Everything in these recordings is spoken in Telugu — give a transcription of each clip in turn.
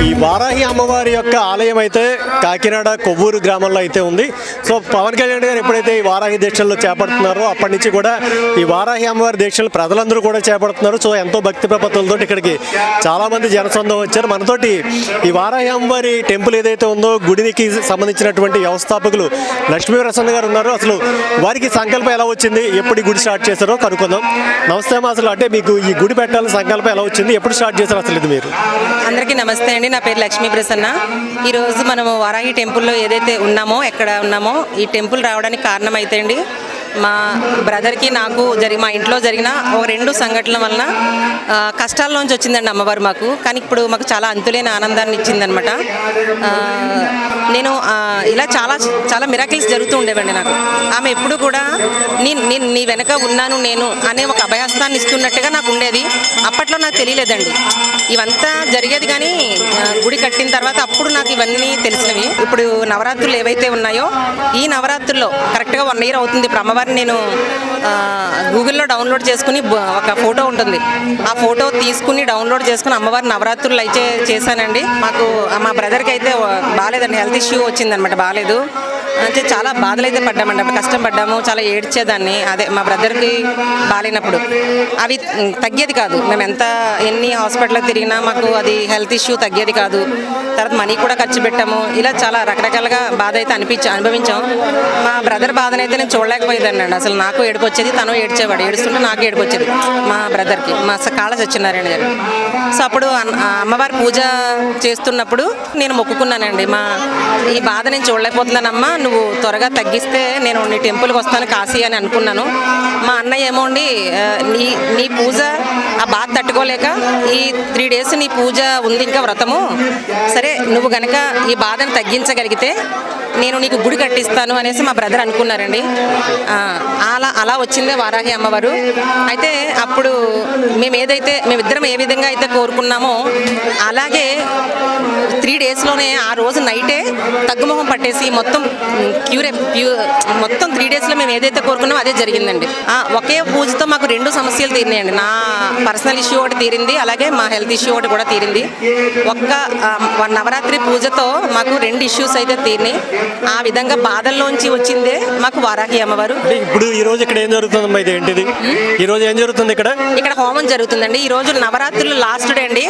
ఈ వారాహి అమ్మవారి యొక్క ఆలయం అయితే కాకినాడ కొవ్వూరు గ్రామంలో అయితే ఉంది. సో పవన్ కళ్యాణ్ గారు ఎప్పుడైతే ఈ వారాహి దీక్షల్లో చేపడుతున్నారో అప్పటి నుంచి కూడా ఈ వారాహి అమ్మవారి దీక్షలు ప్రజలందరూ కూడా చేపడుతున్నారు. సో ఎంతో భక్తి ప్రపత్తులతో ఇక్కడికి చాలామంది జనసందం వచ్చారు. మనతోటి ఈ వారాహి అమ్మవారి టెంపుల్ ఏదైతే ఉందో గుడికి సంబంధించినటువంటి వ్యవస్థాపకులు లక్ష్మీ ప్రసన్న గారు ఉన్నారు. అసలు వారికి సంకల్పం ఎలా వచ్చింది, ఎప్పుడు ఈ గుడి స్టార్ట్ చేశారో కనుక్కుందాం. నమస్తే అమ్మా. అసలు అంటే మీకు ఈ గుడి పెట్టాలని సంకల్పం ఎలా వచ్చింది, ఎప్పుడు స్టార్ట్ చేశారు అసలు ఇది మీరు? అందరికీ నమస్తే అండి. నా పేరు లక్ష్మీ ప్రసన్న. ఈరోజు మనము వారాహి టెంపుల్లో ఏదైతే ఉన్నామో, ఎక్కడ ఉన్నామో ఈ టెంపుల్ రావడానికి కారణం అయితే అండి మా బ్రదర్కి నాకు మా ఇంట్లో జరిగిన ఒక 2 సంఘటనల వలన కష్టాల్లోంచి వచ్చిందండి అమ్మవారు మాకు. కానీ ఇప్పుడు మాకు చాలా అంతులేని ఆనందాన్ని ఇచ్చిందనమాట. నేను ఇలా చాలా చాలా మిరాకిల్స్ జరుగుతూ ఉండేవండి నాకు. ఆమె ఎప్పుడు కూడా నీ వెనక ఉన్నాను నేను అనే ఒక అభయహస్తాన్ని ఇస్తున్నట్టుగా నాకు ఉండేది. అప్పట్లో నాకు తెలియలేదండి ఇవంతా జరిగేది. కానీ గుడి కట్టిన తర్వాత అప్పుడు నాకు ఇవన్నీ తెలిసినవి. ఇప్పుడు నవరాత్రులు ఏవైతే ఉన్నాయో ఈ నవరాత్రుల్లో కరెక్ట్గా 1 ఇయర్ అవుతుంది. ఇప్పుడు అమ్మవారిని నేను గూగుల్లో డౌన్లోడ్ చేసుకుని ఒక ఫోటో ఉంటుంది, ఆ ఫోటో తీసుకుని డౌన్లోడ్ చేసుకుని అమ్మవారి నవరాత్రులు అయితే చేశానండి. మాకు మా బ్రదర్కి అయితే బాగాలేదండి, హెల్త్ ఇష్యూ వచ్చిందనమాట, బాగాలేదు. అంటే చాలా బాధలు అయితే పడ్డామండి, అప్పుడు కష్టం పడ్డాము, చాలా ఏడ్చేదాన్ని. అదే మా బ్రదర్కి బాగాలేనప్పుడు అవి తగ్గేది కాదు. మేము ఎన్ని హాస్పిటల్కి తిరిగినా మాకు అది హెల్త్ ఇష్యూ తగ్గేది కాదు. తర్వాత మనీ కూడా ఖర్చు పెట్టాము. ఇలా చాలా రకరకాలుగా బాధ అయితే అనుభవించాం. మా బ్రదర్ బాధనైతే నేను చూడలేకపోయేదాన్ని అండి. అసలు నాకు ఏడుపు వచ్చేది, తను ఏడ్చేవాడు. ఏడుస్తుంటే నాకు ఏడుపు వచ్చేది మా బ్రదర్కి, మా కాళ్ళ సత్యనారాయణ గారు. సో అప్పుడు అమ్మవారి పూజ చేస్తున్నప్పుడు నేను మొక్కుకున్నానండి, ఈ బాధ నేను చూడలేకపోతున్నానమ్మా, నువ్వు త్వరగా తగ్గిస్తే నేను నీ టెంపుల్కి వస్తాను కాశీ అని అనుకున్నాను. మా అన్నయ్య ఏమో అండి నీ పూజ ఆ బాధ తట్టుకోలేక ఈ 3 days నీ పూజ ఉంది, ఇంకా వ్రతము, సరే నువ్వు గనక ఈ బాధను తగ్గించగలిగితే నేను నీకు గుడి కట్టిస్తాను అనేసి మా బ్రదర్ అనుకున్నారండి. అలా వచ్చిందే వారాహి అమ్మవారు. అయితే అప్పుడు మేమిద్దరం ఏ విధంగా అయితే కోరుకున్నామో అలాగే 3 daysలోనే ఆ రోజు నైటే తగ్గుముఖం పట్టేసి మొత్తం మొత్తం 3 daysలో మేము ఏదైతే కోరుకున్నామో అదే జరిగిందండి. ఒకే పూజతో మాకు 2 సమస్యలు తీరినాయండి. నా పర్సనల్ ఇష్యూ ఒకటి తీరింది, అలాగే మా హెల్త్ ఇష్యూ ఒకటి కూడా తీరింది. నవరాత్రి పూజతో మాకు 2 ఇష్యూస్ అయితే తీరినాయి. ఆ విధంగా బాధల్లోంచి వచ్చిందే మాకు వారాహి అమ్మవారు. ఇప్పుడు ఈ రోజు ఇక్కడ ఏం జరుగుతుందమ్మా? ఇది ఏంటిది? ఈ రోజు ఏం జరుగుతుంది ఇక్కడ హోమం జరుగుతుందండి. ఈ రోజు నవరాత్రులు లాస్ట్ డే అండి,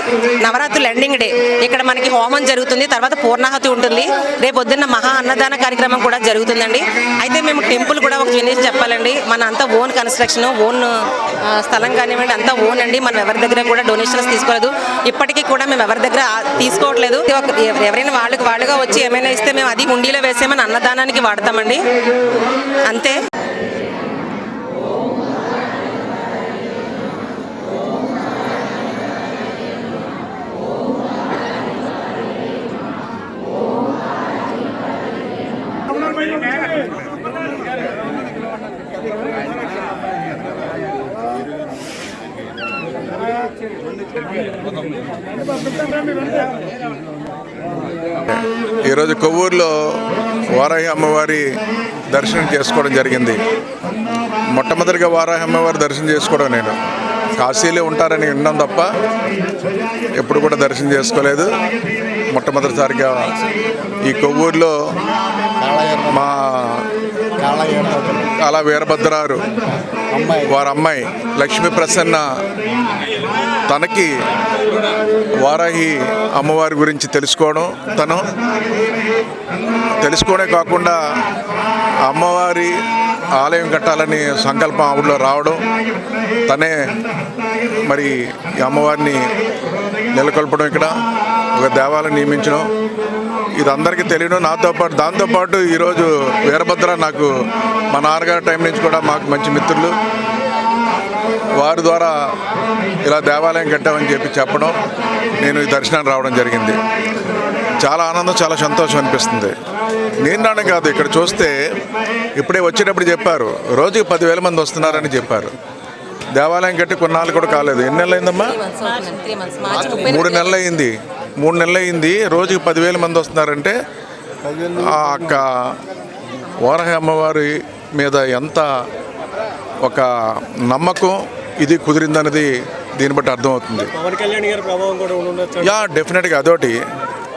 నవరాత్రులు ఎండింగ్ డే. ఇక్కడ మనకి హోమం జరుగుతుంది, తర్వాత పూర్ణాహతి ఉంటుంది. రేపు పొద్దున్న మహా అన్నదాన కార్యక్రమం కూడా జరుగుతుందండి. అయితే మేము టెంపుల్ కూడా ఒక విషయం చెప్పాలండి, మన అంతా ఓన్ కన్స్ట్రక్షన్, ఓన్ స్థలం కానివ్వండి, అంతా ఓన్ అండి. మనం ఎవరి దగ్గర కూడా డొనేషన్స్ తీసుకోలేదు, ఇప్పటికీ కూడా మేము ఎవరి దగ్గర తీసుకోవట్లేదు. ఎవరైనా వాళ్ళుగా వచ్చి ఏమైనా ఇస్తే మేము అది హుండీలో వేసేమని అన్నదానానికి వాడతామండి, అంతే. ఈరోజు కొవ్వూరులో వారాహి అమ్మవారి దర్శనం చేసుకోవడం జరిగింది. మొట్టమొదటిగా వారాహి అమ్మవారి దర్శనం చేసుకోవడం, నేను కాశీలో ఉంటారని విన్నాం తప్ప ఎప్పుడు కూడా దర్శనం చేసుకోలేదు. మొట్టమొదటిసారిగా ఈ కొవ్వూరులో మా కాళ వీరభద్రారు వారి అమ్మాయి లక్ష్మీ ప్రసన్న తనకి వారాహి అమ్మవారి గురించి తను తెలుసుకోవడమే కాకుండా అమ్మవారి ఆలయం కట్టాలని సంకల్పం ఆవిడలో రావడం, తనే మరి ఈ అమ్మవారిని నెలకొల్పడం, ఇక్కడ ఒక దేవాలయం నియమించడం, ఇది అందరికీ తెలియడం. దాంతోపాటు ఈరోజు వీరభద్ర నాకు మా నాన్నగారి టైం నుంచి కూడా మాకు మంచి మిత్రులు, వారి ద్వారా ఇలా దేవాలయం కట్టామని చెప్పడం, నేను ఈ దర్శనానికి రావడం జరిగింది. చాలా ఆనందం, చాలా సంతోషం అనిపిస్తుంది. నేను కాదు, ఇక్కడ చూస్తే ఇప్పుడే వచ్చేటప్పుడు చెప్పారు రోజుకి 10,000 మంది వస్తున్నారని చెప్పారు. దేవాలయం కట్టి కొన్నాళ్ళు కూడా కాలేదు. ఎన్ని నెలలు అయిందమ్మా? 3 నెలలు అయింది. 3 నెలలు అయింది. రోజుకి 10,000 మంది వస్తున్నారంటే ఆ అక్క వారాహి అమ్మవారి మీద ఎంత ఒక నమ్మకం ఇది కుదిరిందన్నది దీన్ని బట్టి అర్థమవుతుంది. పవన్ కళ్యాణ్ గారి ప్రభావం కూడా ఉండొచ్చు. యా, డెఫినెట్గా అదొకటి.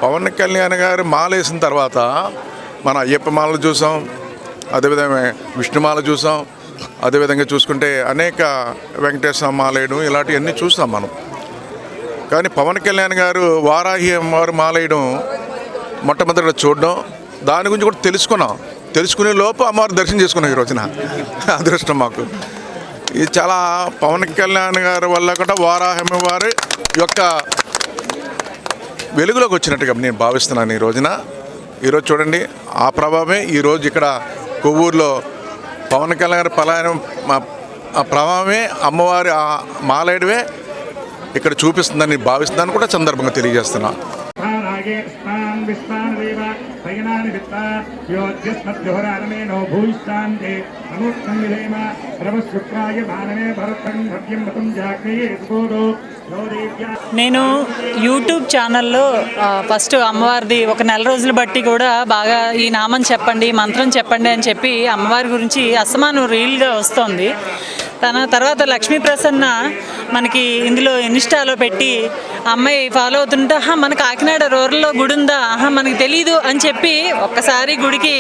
పవన్ కళ్యాణ్ గారు మాల వేసిన తర్వాత మన అయ్యప్ప మాలలు చూసాం, అదేవిధంగా విష్ణుమాల చూసాం, అదేవిధంగా చూసుకుంటే అనేక వెంకటేశ్వర మాల వేయడం ఇలాంటివన్నీ చూస్తాం మనం. కానీ పవన్ కళ్యాణ్ గారు వారాహి అమ్మవారు మాల వేయడం మొట్టమొదటిగా చూడడం, దాని గురించి కూడా తెలుసుకునే లోపు అమ్మవారు దర్శనం చేసుకున్నాం ఈ రోజున. అదృష్టం మాకు. ఇది చాలా పవన్ కళ్యాణ్ గారి వల్ల కూడా వారాహి అమ్మవారి యొక్క వెలుగులోకి వచ్చినట్టుగా నేను భావిస్తున్నాను ఈ రోజున. ఈరోజు చూడండి, ఆ ప్రభావమే ఈరోజు ఇక్కడ కొవ్వూరులో పవన్ కళ్యాణ్ గారి పలాయనం ఆ ప్రభావమే అమ్మవారి ఆ మాలేయడమే ఇక్కడ చూపిస్తుందని భావిస్తున్నాను కూడా సందర్భంగా తెలియజేస్తున్నా. నేను యూట్యూబ్ ఛానల్లో ఫస్ట్ అమ్మవారిది ఒక నెల రోజులు బట్టి కూడా బాగా ఈ నామం చెప్పండి, మంత్రం చెప్పండి అని చెప్పి అమ్మవారి గురించి అస్తమానం రీల్గా వస్తుంది. తర్వాత లక్ష్మీ ప్రసన్న మనకి ఇందులో ఇన్స్టాలో పెట్టి అమ్మాయి ఫాలో అవుతుంటే మన కాకినాడ రూరల్లో గుడి ఉందా, మనకి తెలీదు అని చెప్పి ఒక్కసారి గుడికి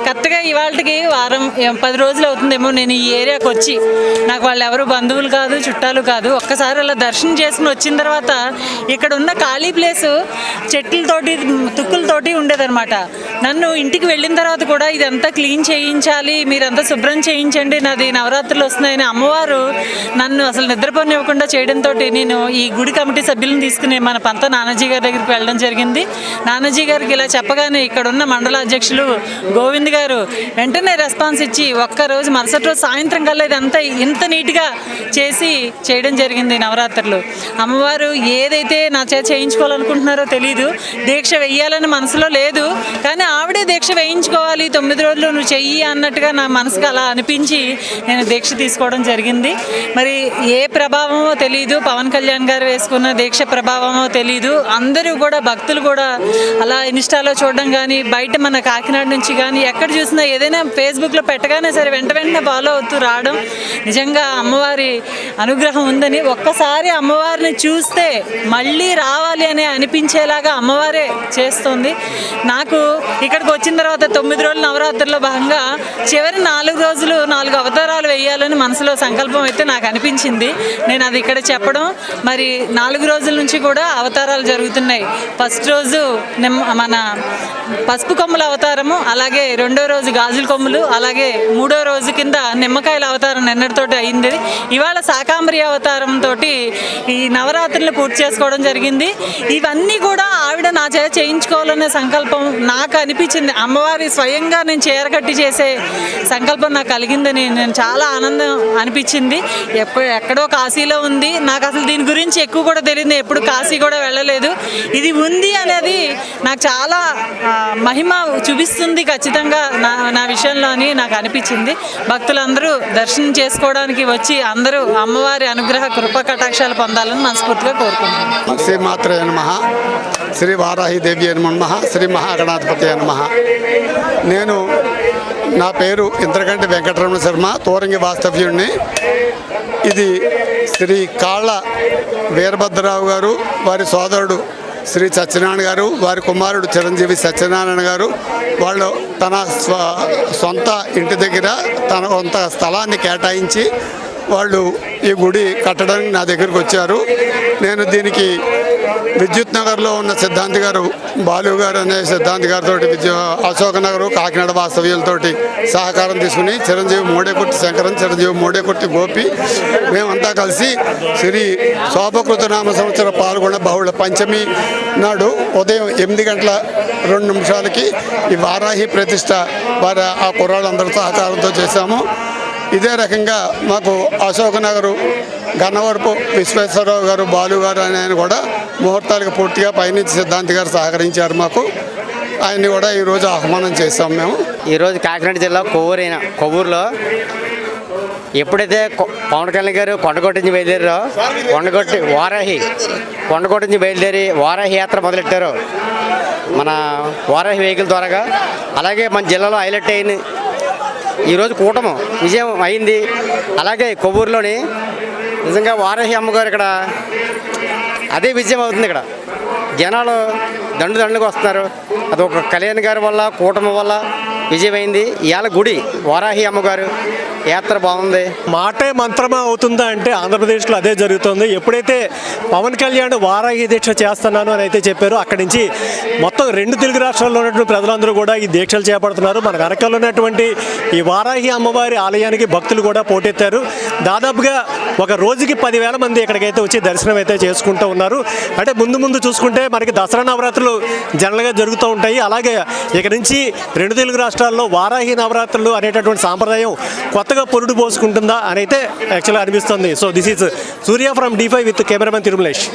కరెక్ట్గా ఇవాళకి వారం 10 రోజులు అవుతుందేమో నేను ఈ ఏరియాకి వచ్చి. నాకు వాళ్ళు ఎవరు బంధువులు కాదు, చుట్టాలు కాదు. ఒక్కసారి అలా దర్శనం చేసుకుని వచ్చిన తర్వాత ఇక్కడ ఉన్న ఖాళీ ప్లేసు చెట్లతోటి తుక్కులతోటి ఉండేదన్నమాట. నన్ను ఇంటికి వెళ్ళిన తర్వాత కూడా ఇదంతా క్లీన్ చేయించాలి, మీరంతా శుభ్రం చేయించండి, నాది నవరాత్రులు వస్తున్నాయని అమ్మవారు నన్ను అసలు నిద్రపోనివ్వకుండా చేయడంతో నేను ఈ గుడి కమిటీ సభ్యులను తీసుకుని మన పంత నానాజీ గారి దగ్గరికి వెళ్ళడం జరిగింది. నానాజీ గారికి ఇలా చెప్పగానే ఇక్కడ ఉన్న మండల అధ్యక్షులు గోవింద్ గారు వెంటనే రెస్పాన్స్ ఇచ్చి ఒక్కరోజు మరుసటి రోజు సాయంత్రం కల్లా ఇదంతా ఇంత నీట్గా చేయడం జరిగింది. నవరాత్రులు అమ్మవారు ఏదైతే నా చేత చేయించుకోవాలనుకుంటున్నారో తెలీదు, దీక్ష వెయ్యాలని మనసులో లేదు, కానీ ఆవిడే దీక్ష వేయించుకోవాలి 9 రోజులు నువ్వు చెయ్యి అన్నట్టుగా నా మనసుకు అలా అనిపించి నేను దీక్ష తీసుకోవడం జరిగింది. మరి ఏ ప్రభావమో తెలీదు, పవన్ కళ్యాణ్ గారు వేసుకున్న దీక్ష ప్రభావమో తెలీదు. అందరూ కూడా భక్తులు కూడా అలా ఇన్స్టాలో చూడడం కానీ, బయట మన కాకినాడ నుంచి కానీ ఎక్కడ చూసినా ఏదైనా ఫేస్బుక్లో పెట్టగానే సరే వెంటనే ఫాలో అవుతూ రావడం నిజంగా అమ్మవారి అనుగ్రహం ఉందని. ఒక్కసారి అమ్మవారిని చూస్తే మళ్ళీ రావాలి అని అనిపించేలాగా అమ్మవారే చేస్తుంది. నాకు ఇక్కడికి వచ్చిన తర్వాత 9 రోజుల నవరాత్రుల్లో భాగంగా చివరి 4 రోజులు 4 అవతారాలు వేయాలని మనసులో సంకల్పం అయితే నాకు అనిపించింది. నేను అది ఇక్కడ చెప్పడం, మరి 4 రోజుల నుంచి కూడా అవతారాలు జరుగుతున్నాయి. ఫస్ట్ రోజు మన పసుపు కొమ్ముల అవతారము, అలాగే 2వ రోజు గాజుల కొమ్ములు, అలాగే 3వ రోజు కింద నిమ్మకాయల అవతారం నిన్నటితోటి అయింది. ఇవాళ శాకాంబరి అవతారంతో ఈ నవరాత్రులు పూర్తి చేసుకోవడం జరిగింది. ఇవన్నీ కూడా ఆవిడ నా చేత చేయించుకోవాలనే సంకల్పం నాకు అనిపించింది. అమ్మవారి స్వయంగా నేను చీరకట్టి చేసే సంకల్పం నాకు కలిగిందని నేను చాలా ఆనందం అనిపించింది. ఎక్కడో కాశీలో ఉంది, నాకు అసలు దీని గురించి ఎక్కువ కూడా తెలియదు, ఎప్పుడు కాశీ కూడా వెళ్ళలేదు. ఇది ఉంది అనేది నాకు చాలా మహిమ చూపిస్తుంది ఖచ్చితంగా నా విషయంలో అని నాకు అనిపించింది. భక్తులందరూ దర్శనం చేసుకోవడానికి వచ్చి అందరూ అమ్మవారి అనుగ్రహ కృప కటాక్షాలు పొందాలని మనస్ఫూర్తిగా కోరుకుంటున్నాను. శ్రీ మాత్రే నమః, శ్రీ వారాహి దేవి నమః, శ్రీ మహాగణాధిపతి నమః. నా పేరు ఇంద్రగంటి వెంకటరమణ శర్మ, తోరంగి వాస్తవ్యుడిని. ఇది శ్రీ కాళ్ళ వీరభద్రరావు గారు, వారి సోదరుడు శ్రీ సత్యనారాయణ గారు, వారి కుమారుడు చిరంజీవి సత్యనారాయణ గారు వాళ్ళు తన సొంత ఇంటి దగ్గర తన కొంత స్థలాన్ని కేటాయించి వాళ్ళు ఈ గుడి కట్టడానికి నా దగ్గరికి వచ్చారు. నేను దీనికి విద్యుత్ నగర్లో ఉన్న సిద్ధాంతి గారు, బాలు గారు అనే సిద్ధాంతి గారితో అశోక్ నగరు కాకినాడ వాస్తవ్యులతోటి సహకారం తీసుకుని చిరంజీవి మోడేకుర్తి శంకరన్, చిరంజీవి మోడేకుర్తి గోపి మేమంతా కలిసి శ్రీ శోభకృత నామ సంవత్సర పాల్గొన్న బహుళ పంచమి నాడు ఉదయం 8:02 ఈ వారాహి ప్రతిష్ట వారి ఆ కుర్రాళ్ళందరూ సహకారంతో చేశాము. ఇదే రకంగా మాకు అశోక్ నగరు గన్నవరపు విశ్వేశ్వరరావు గారు, బాలు గారు అని ఆయన కూడా ముహూర్తాలకు పూర్తిగా పైనుంచి సిద్ధాంతి గారు సహకరించారు మాకు. ఆయన్ని కూడా ఈరోజు ఆహ్వానం చేస్తాం మేము. ఈరోజు కాకినాడ జిల్లా కొవ్వూరులో ఎప్పుడైతే పవన్ కళ్యాణ్ గారు కొండకోట నుంచి బయలుదేరారో, కొండకోట నుంచి బయలుదేరి వారాహి యాత్ర మొదలెట్టారో మన వారాహి వెహికల్ ద్వారాగా, అలాగే మన జిల్లాలో హైలైట్ అయింది. ఈరోజు కూటమి విజయం అయింది. అలాగే కొవ్వూరులోని నిజంగా వారాహి అమ్మగారు ఇక్కడ అదే విజయం అవుతుంది. ఇక్కడ జనాలు దండుగా వస్తున్నారు. అదొక కళ్యాణ్ గారి వల్ల, కూటమి వల్ల విజయమైంది. ఇవాళ గుడి వారాహి అమ్మగారు యాత్ర బాగుంది. మాటే మంత్రమా అవుతుందా అంటే ఆంధ్రప్రదేశ్లో అదే జరుగుతుంది. ఎప్పుడైతే పవన్ కళ్యాణ్ వారాహి దీక్ష చేస్తున్నాను అని అయితే చెప్పారో అక్కడి నుంచి మొత్తం 2 తెలుగు రాష్ట్రాల్లో ఉన్నటువంటి ప్రజలందరూ కూడా ఈ దీక్షలు చేపడుతున్నారు. మన వెనకాల ఉన్నటువంటి ఈ వారాహి అమ్మవారి ఆలయానికి భక్తులు కూడా పోటెత్తారు. దాదాపుగా ఒక రోజుకి 10,000 మంది ఇక్కడికైతే వచ్చి దర్శనం అయితే చేసుకుంటూ ఉన్నారు. అంటే ముందు చూసుకుంటే మనకి దసరా నవరాత్రులు జనరల్గా జరుగుతూ ఉంటాయి. అలాగే ఇక నుంచి 2 తెలుగు రాష్ట్రాల్లో వారాహి నవరాత్రులు అనేటటువంటి సాంప్రదాయం కొత్తగా పొరుడు పోసుకుంటుందా అని అయితే యాక్చువల్గా అనిపిస్తుంది. So this is Surya from D5 with cameraman Tirumalesh.